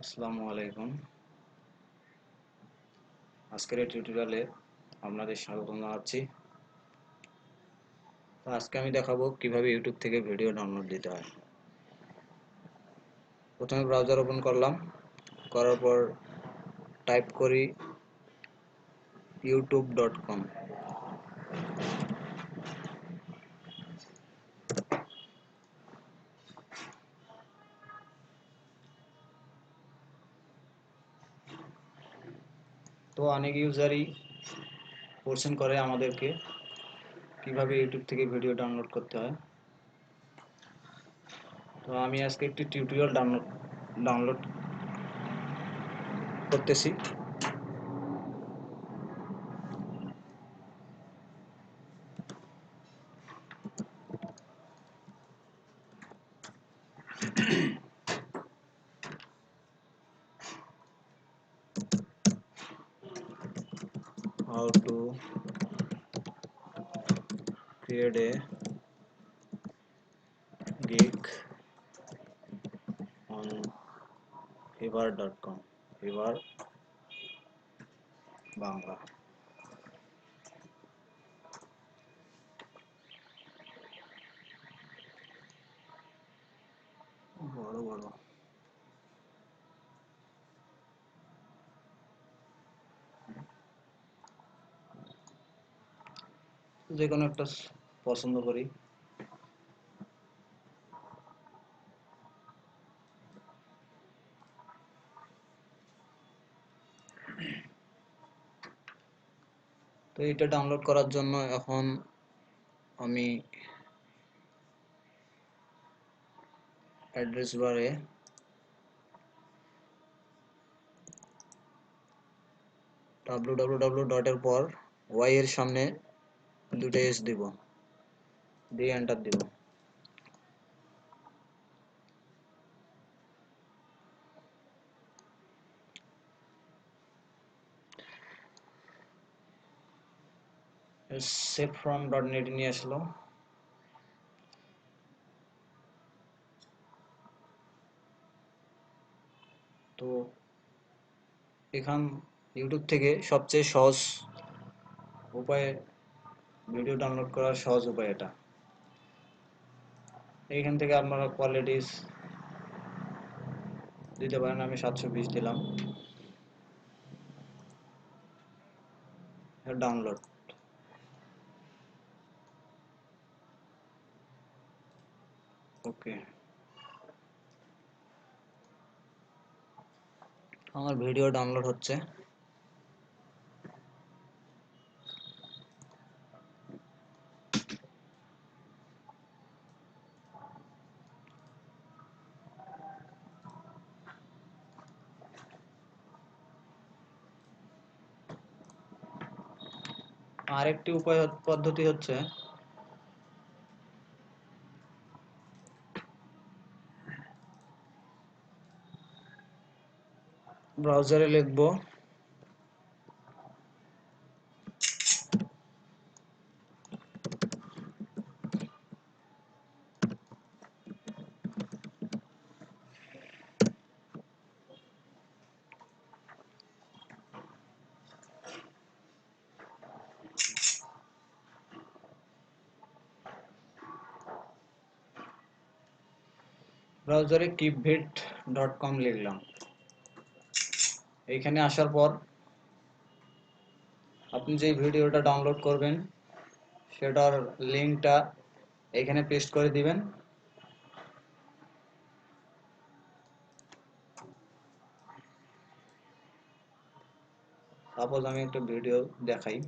আসসালামু আলাইকুম। আজকের এই টিউটোরিয়ালে আপনাদের স্বাগত জানাচ্ছি। তো আজকে আমি দেখাবো কিভাবে ইউটিউব থেকে ভিডিও ডাউনলোড দিতে হয়। প্রথমে ব্রাউজার ওপেন করলাম, করার পর টাইপ করি youtube.com। তো অনেক ইউজারই কোশ্চেন করে আমাদেরকে কিভাবে ইউটিউব থেকে ভিডিও ডাউনলোড করতে হয়। তো আমি আজকে একটি টিউটোরিয়াল ডাউনলোড করতেছি। How to create a gig on fiverr.com। fiverr Bangla. বড় বড় যে কোনো একটা পছন্দ করি। তো এটা ডাউনলোড করার জন্য এখন আমি অ্যাড্রেস বারে www ডটের পর y এর সামনে দুটো এস দিব, দিয়ে এন্টার দিব। সেভ ফ্রম ডট নেট নিয়ে আসলো। তো এখান ইউটিউব থেকে সবচেয়ে সহজ উপায়ে ভিডিও ডাউনলোড করার সহজ উপায় এটা। এইখান থেকে আপনারা কোয়ালিটিস দিতে পারেন। আমি 720 দিলাম। ডাউনলোড ওকে। আমার ভিডিও ডাউনলোড হচ্ছে। আরেকটি পদ্ধতি হচ্ছে ব্রাউজারে লিখব ব্রাউজারে keepvid.com লিখলাম। এইখানে আসার পর আপনি যে ভিডিওটা ডাউনলোড করবেন সেটার লিঙ্কটা এখানে পেস্ট করে দিবেন। সাপোজ আমি একটা ভিডিও দেখাই।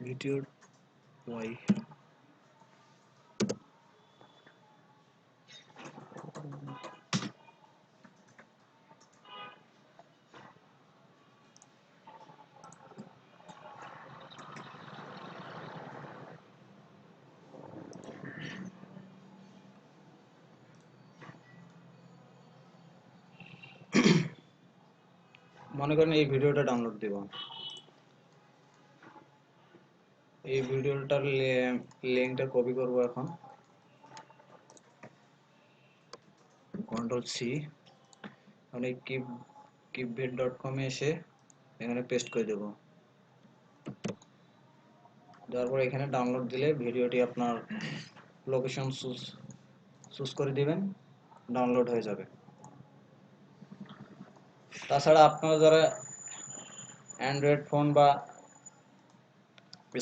ভিডিও ওয়াই মনে করেন এই ভিডিওটা ডাউনলোড দেব, এই ভিডিওটার লিঙ্কটা কপি করব, এখন Ctrl+C, মানে keepvid.com এ এসে এখানে পেস্ট করে দেব। তারপর এখানে ডাউনলোড দিলে ভিডিওটি আপনার লোকেশন চুজ করে দিবেন, ডাউনলোড হয়ে যাবে। তাছাড়া আপনারা যারা অ্যান্ড্রয়েড ফোন বা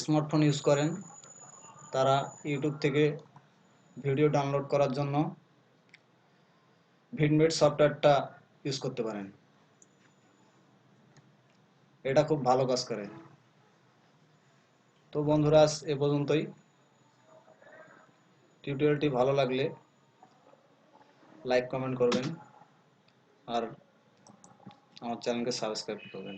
স্মার্টফোন ইউজ করেন, তারা ইউটিউব থেকে ভিডিও ডাউনলোড করার জন্য ভিডমেট সফটওয়্যারটা ইউজ করতে পারেন। এটা খুব ভালো কাজ করে। তো বন্ধুরা, আজ এ পর্যন্তই। টিউটোরিয়ালটি ভালো লাগলে লাইক কমেন্ট করবেন আর আমার চ্যানেলকে সাবস্ক্রাইব করবেন।